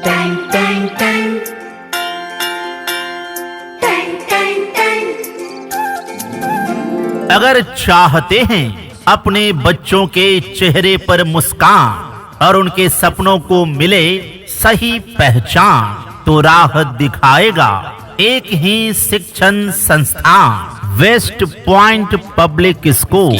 Tang Tang Tang Tang Tang Tang. अगर चाहते हैं अपने बच्चों के चेहरे पर मुस्कान और उनके सपनों को मिले सही पहचान, तो राह दिखाएगा एक ही शिक्षण संस्थान, वेस्ट पॉइंट पब्लिक स्कूल।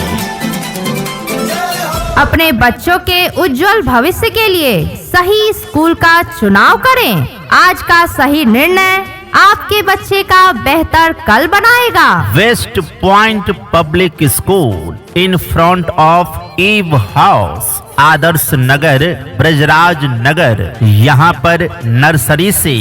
अपने बच्चों के उज्जवल भविष्य के लिए सही स्कूल का चुनाव करें। आज का सही निर्णय आपके बच्चे का बेहतर कल बनाएगा। West Point public School in front of ewe house, Adarsh Nagar, Brajraj Nagar. यहाँ पर नर्सरी से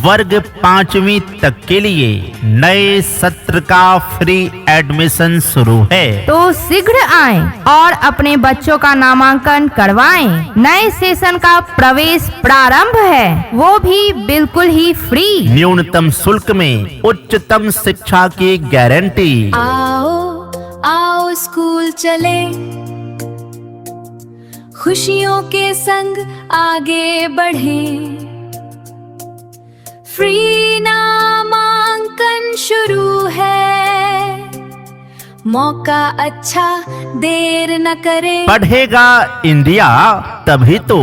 वर्ग 5वीं तक के लिए नए सत्र का फ्री एडमिशन शुरू है, तो शीघ्र आएं और अपने बच्चों का नामांकन करवाएं। नए सेशन का प्रवेश प्रारंभ है, वो भी बिल्कुल ही फ्री। न्यूनतम शुल्क में उच्चतम शिक्षा की गारंटी। आओ आओ स्कूल चले, खुशियों के संग आगे बढ़े। फ्री नामांकन शुरू है, मौका अच्छा देर न करें। पढ़ेगा इंडिया तभी तो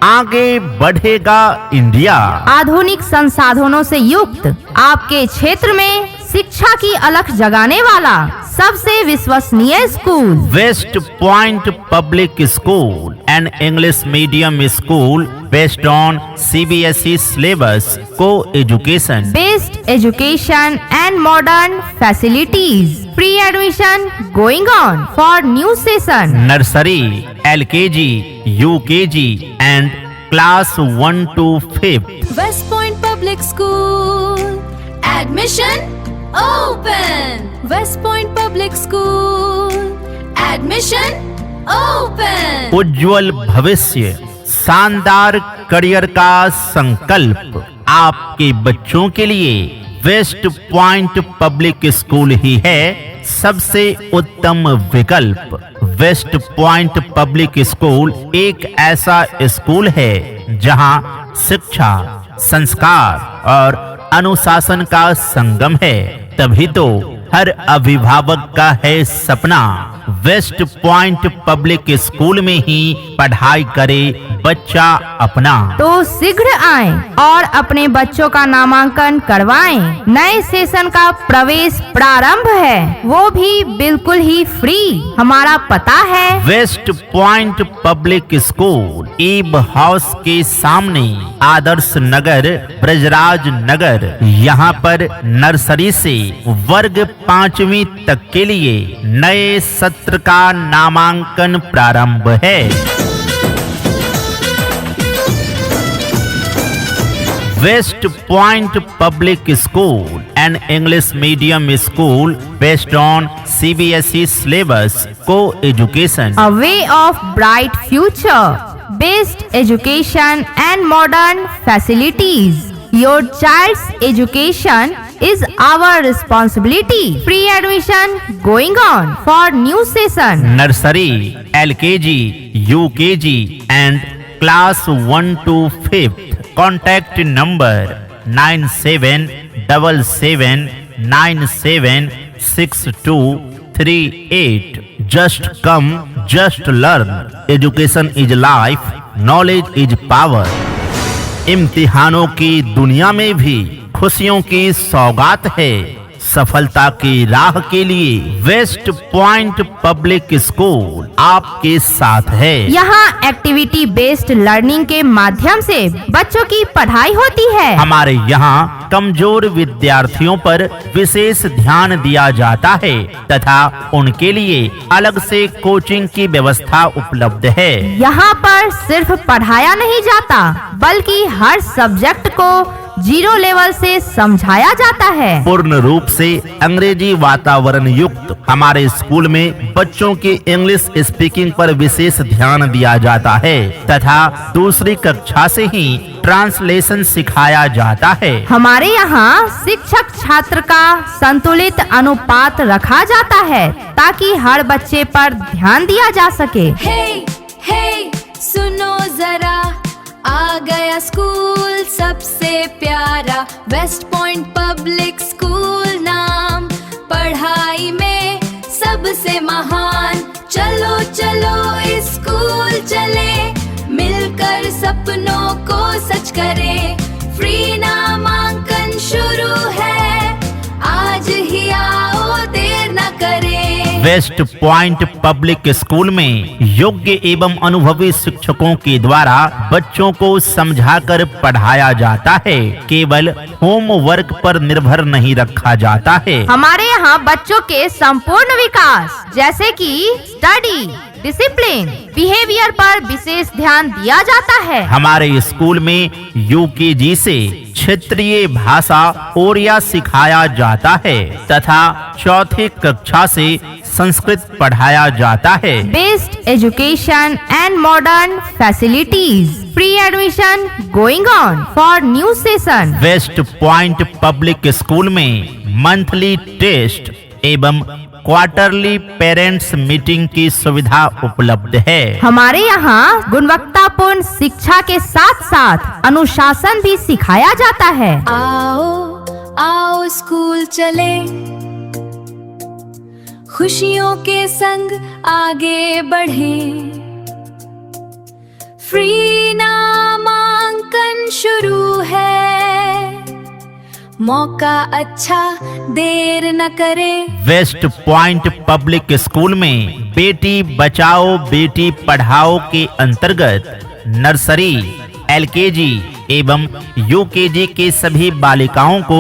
आगे बढ़ेगा इंडिया। आधुनिक संसाधनों से युक्त आपके क्षेत्र में शिक्षा की अलख जगाने वाला सबसे विश्वसनीय school, West Point public school, an English medium school based on CBSE syllabus, को education, best education and modern facilities. Pre admission going on for new session. Nursery, LKG, UKG and class 1 to 5। West Point public school admission open. West Point public school admission open. उज्जवल भविष्य, शानदार career का संकल्प आपके बच्चों के लिए West Point public School ही है सबसे उत्तम विकल्प। वेस्ट पॉइंट पब्लिक स्कूल एक ऐसा स्कूल है जहां शिक्षा, संस्कार और अनुशासन का संगम है। तभी तो हर अभिभावक का है सपना वेस्ट पॉइंट पब्लिक स्कूल में ही पढ़ाई करे बच्चा अपना। तो शीघ्र आएं और अपने बच्चों का नामांकन करवाएं। नए सेशन का प्रवेश प्रारंभ है, वो भी बिल्कुल ही फ्री। हमारा पता है वेस्ट पॉइंट पब्लिक स्कूल, ईब हाउस के सामने, आदर्श नगर, ब्रजराज नगर। यहाँ पर नर्सरी से वर्ग 5वीं तक के लिए नए सत्र का नामांकन प्रारंभ है। West Point public school, an English medium school based on CBSE syllabus, को education, a way of bright future, best education and modern facilities. Your child's education is our responsibility. Free admission going on for new session. Nursery, LKG, UKG and class 1 to 5। Contact number 9777976238। Just come, just learn. Education is life, knowledge is power. इम्तिहानों की दुनिया में भी खुशियों की सौगात है। सफलता की राह के लिए वेस्ट पॉइंट पब्लिक स्कूल आपके साथ है। यहाँ एक्टिविटी बेस्ड लर्निंग के माध्यम से बच्चों की पढ़ाई होती है। हमारे यहाँ कमजोर विद्यार्थियों पर विशेष ध्यान दिया जाता है तथा उनके लिए अलग से कोचिंग की व्यवस्था उपलब्ध है। यहाँ पर सिर्फ पढ़ाया नहीं जाता बल्कि हर सब्जेक्ट को 0 लेवल से समझाया जाता है। पूर्ण रूप से अंग्रेजी वातावरण युक्त हमारे स्कूल में बच्चों की इंग्लिश स्पीकिंग पर विशेष ध्यान दिया जाता है तथा दूसरी कक्षा से ही ट्रांसलेशन सिखाया जाता है। हमारे यहाँ शिक्षक छात्र का संतुलित अनुपात रखा जाता है ताकि हर बच्चे पर ध्यान दिया जा सके। हे सुनो जरा, आ गया स्कूल सबसे प्यारा वेस्ट पॉइंट पब्लिक स्कूल नाम, पढ़ाई में सबसे महान। चलो चलो स्कूल चले, मिलकर सपनों को सच करें। फ्री नामांकन शुरू है, आज ही आओ देर न करें। वेस्ट पॉइंट पब्लिक स्कूल में योग्य एवं अनुभवी शिक्षकों के द्वारा बच्चों को समझाकर पढ़ाया जाता है, केवल होमवर्क पर निर्भर नहीं रखा जाता है। हमारे यहाँ बच्चों के संपूर्ण विकास जैसे कि स्टडी, डिसिप्लिन, बिहेवियर पर विशेष ध्यान दिया जाता है। हमारे स्कूल में यूकेजी से क्षेत्रीय भाषा ओडिया सिखाया जाता है तथा चौथी कक्षा से संस्कृत पढ़ाया जाता है। Best education and modern facilities, free admission going on for new session. West Point public school में मंथली टेस्ट एवं क्वार्टरली पेरेंट्स मीटिंग की सुविधा उपलब्ध है। हमारे यहाँ गुणवत्तापूर्ण शिक्षा के साथ साथ अनुशासन भी सिखाया जाता है। आओ आओ स्कूल चले, खुशियों के संग आगे बढ़ें। फ्री नामांकन शुरू है, मौका अच्छा देर न करें। वेस्ट पॉइंट पब्लिक स्कूल में बेटी बचाओ बेटी पढ़ाओ के अंतर्गत नर्सरी, एलकेजी एवं यूकेजी के सभी बालिकाओं को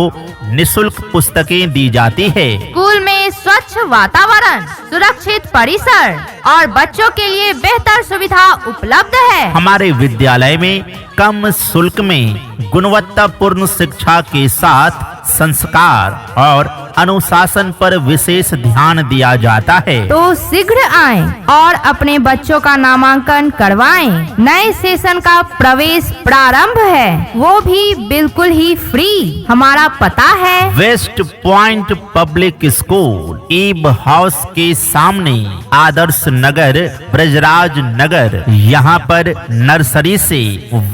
निशुल्क पुस्तकें दी जाती है। स्कूल में स्वच्छ वातावरण, सुरक्षित परिसर और बच्चों के लिए बेहतर सुविधा उपलब्ध है। हमारे विद्यालय में कम शुल्क में गुणवत्तापूर्ण शिक्षा के साथ संस्कार और अनुशासन पर विशेष ध्यान दिया जाता है। तो शीघ्र आएं और अपने बच्चों का नामांकन करवाएं। नए सेशन का प्रवेश प्रारंभ है, वो भी बिल्कुल ही फ्री। हमारा पता है वेस्ट पॉइंट पब्लिक स्कूल, ईब हाउस के सामने, आदर्श नगर, ब्रजराज नगर। यहाँ पर नर्सरी से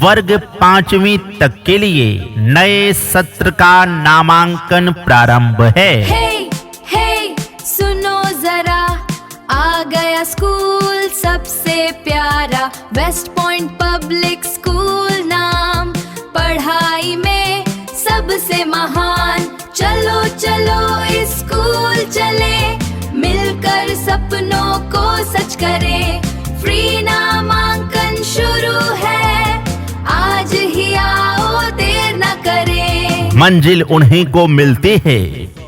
वर्ग 5वीं तक के लिए नए सत्र का नामांकन प्रारंभ है। हे सुनो जरा, आ गया स्कूल सबसे प्यारा वेस्ट पॉइंट पब्लिक स्कूल नाम, पढ़ाई में सबसे महान। चलो चलो स्कूल चले, मिलकर सपनों को सच करें। फ्री नामांकन शुरू है, आज ही आओ देर न करें। मंजिल उन्हीं को मिलती है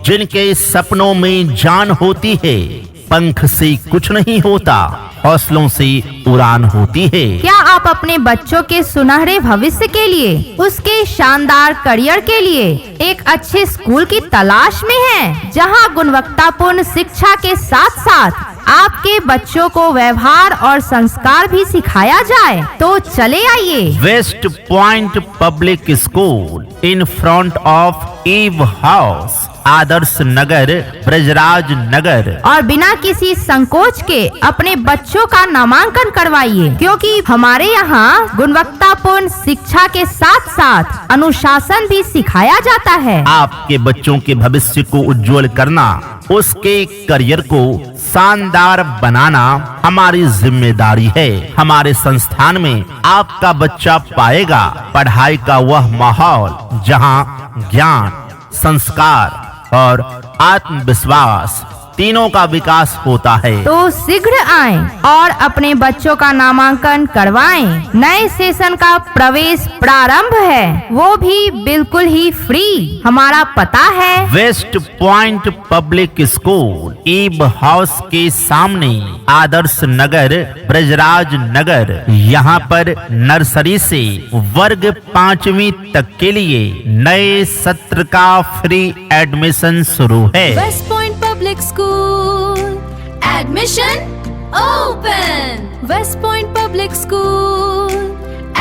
जिनके सपनों में जान होती है। पंख से कुछ नहीं होता, हौसलों से उड़ान होती है। क्या आप अपने बच्चों के सुनहरे भविष्य के लिए, उसके शानदार करियर के लिए एक अच्छे स्कूल की तलाश में हैं, जहां गुणवत्तापूर्ण शिक्षा के साथ साथ आपके बच्चों को व्यवहार और संस्कार भी सिखाया जाए? तो चले आइए। West Point public School in front of ewe house, Adarsh Nagar, Brajraj Nagar. और बिना किसी संकोच के अपने बच्चों का नामांकन करवाइए, क्योंकि हमारे यहाँ गुणवत्तापूर्ण शिक्षा के साथ साथ अनुशासन भी सिखाया जाता है। आपके बच्चों के भविष्य को उज्जवल करना, उसके करियर को शानदार बनाना हमारी जिम्मेदारी है। हमारे संस्थान में आपका बच्चा पाएगा पढ़ाई का वह माहौल जहां ज्ञान, संस्कार और आत्मविश्वास तीनों का विकास होता है। तो शीघ्र आएं और अपने बच्चों का नामांकन करवाएं। नए सेशन का प्रवेश प्रारंभ है, वो भी बिल्कुल ही फ्री। हमारा पता है वेस्ट पॉइंट पब्लिक स्कूल, ईब हाउस के सामने, आदर्श नगर, ब्रजराज नगर। यहाँ पर नर्सरी से वर्ग 5वीं तक के लिए नए सत्र का फ्री एडमिशन शुरू है। West Point public school admission open. West Point public school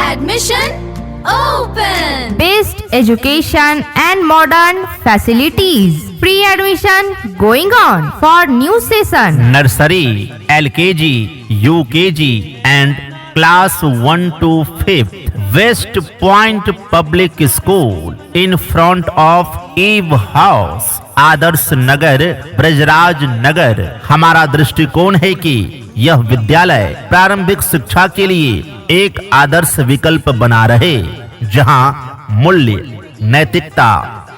admission open. Best education and modern facilities, free admission going on for new session. Nursery, LKG, UKG and class 1 to 5th West Point public School in front of ewe house, Adarsh Nagar, Brajraj Nagar. हमारा दृष्टिकोण है कि यह विद्यालय प्रारंभिक शिक्षा के लिए एक आदर्श विकल्प बना रहे, जहां मूल्य, नैतिकता,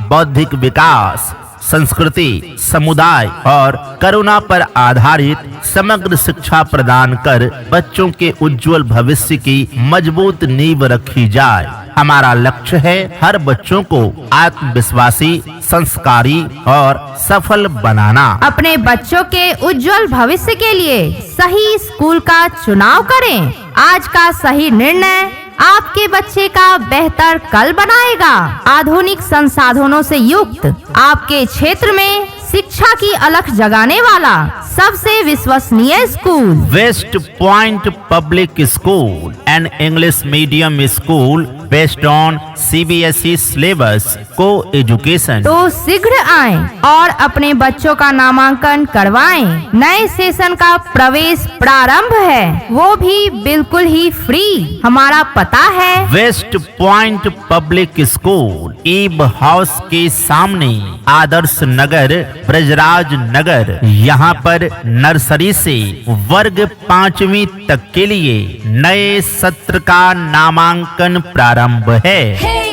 बौद्धिक विकास, संस्कृति, समुदाय और करुणा पर आधारित समग्र शिक्षा प्रदान कर बच्चों के उज्जवल भविष्य की मजबूत नींव रखी जाए। हमारा लक्ष्य है हर बच्चों को आत्मविश्वासी, संस्कारी और सफल बनाना। अपने बच्चों के उज्जवल भविष्य के लिए सही स्कूल का चुनाव करें। आज का सही निर्णय आपके बच्चे का बेहतर कल बनाएगा। आधुनिक संसाधनों से युक्त आपके क्षेत्र में शिक्षा की अलख जगाने वाला सबसे विश्वसनीय school West Point public school, an English medium school based on CBSE syllabus को एजुकेशन। तो शीघ्र आएं और अपने बच्चों का नामांकन करवाएं। नए सेशन का प्रवेश प्रारंभ है, वो भी बिल्कुल ही फ्री। हमारा पता है West Point public school, Eve house के सामने, आदर्श नगर, ब्रजराज नगर। यहाँ पर नर्सरी से वर्ग 5वीं तक के लिए नए सत्र का नामांकन प्रारंभ है। हे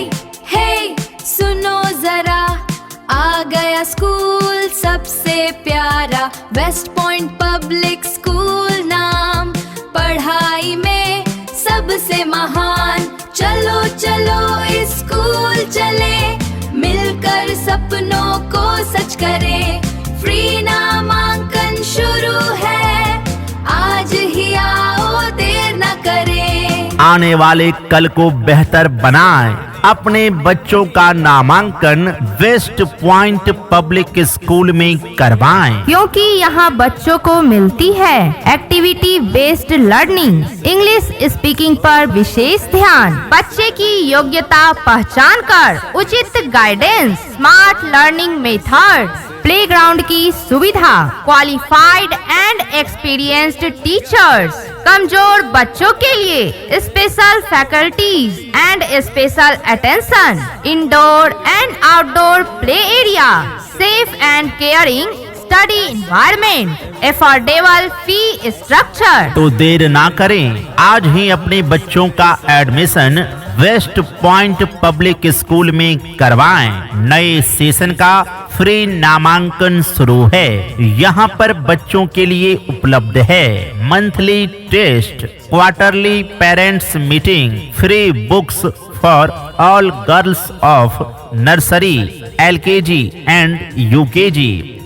सुनो जरा, आ गया स्कूल सबसे प्यारा, वेस्ट पॉइंट पब्लिक स्कूल नाम, पढ़ाई में सबसे महान। चलो चलो स्कूल चले, मिलकर सपनों को सच करें। फ्री नामांकन शुरू है, आज ही आओ, देर न करें। आने वाले कल को बेहतर बनाएं। अपने बच्चों का नामांकन वेस्ट पॉइंट पब्लिक स्कूल में करवाएं, क्योंकि यहाँ बच्चों को मिलती है activity based learning, English speaking पर विशेष ध्यान, बच्चे की योग्यता पहचान कर उचित guidance, smart learning methods, playground की सुविधा, क्वालिफाइड एंड एक्सपीरियंस्ड टीचर्स, कमजोर बच्चों के लिए special faculties and special attention, indoor and outdoor play area, safe and caring study environment, affordable fee structure. तो देर ना करें, आज ही अपने बच्चों का admission West Point public school में करवाएं। नए सेशन का फ्री नामांकन शुरू है। यहाँ पर बच्चों के लिए उपलब्ध है monthly test, quarterly parents meeting, free books for all girls of nursery, LKG and UKG।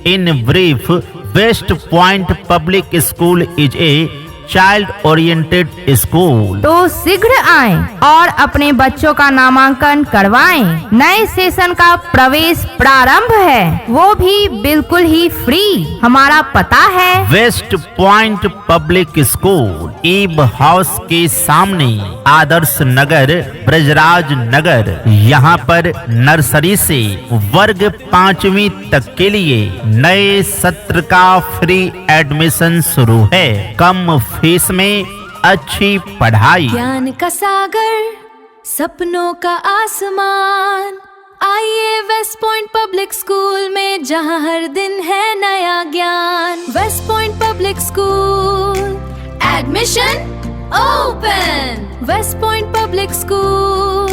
In brief, West Point public school is a child oriented school. तो शीघ्र आएं और अपने बच्चों का नामांकन करवाएं। नए सेशन का प्रवेश प्रारंभ है, वो भी बिल्कुल ही फ्री। हमारा पता है West Point public school, Eve house के सामने, आदर्श नगर, ब्रजराज नगर। यहाँ पर नर्सरी से वर्ग 5वीं तक के लिए नए सत्र का फ्री एडमिशन शुरू है। कम फीस में अच्छी पढ़ाई, ज्ञान का सागर, सपनों का आसमान। आइए वेस्ट पॉइंट पब्लिक स्कूल में, जहां हर दिन है नया ज्ञान। West Point public school, admission open. West Point public school,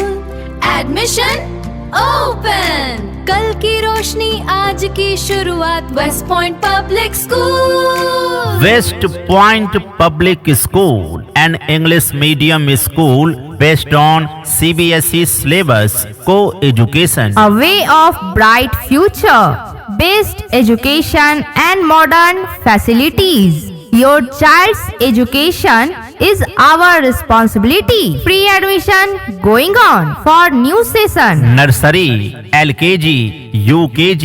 admission open. कल की रोशनी, आज की शुरुआत, West Point public school. West Point public school, an English medium school based on CBSE syllabus को education. A way of bright future, best education and modern facilities. Your child's education is our responsibility. Free admission going on for new session. Nursery, LKG, UKG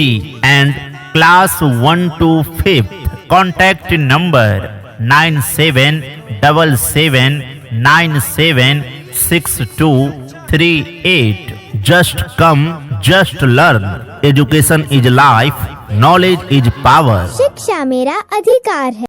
and class 1 to 5th. Contact number 9777976238. Just come, just learn. Education is life, knowledge is power. शिक्षा मेरा अधिकार है।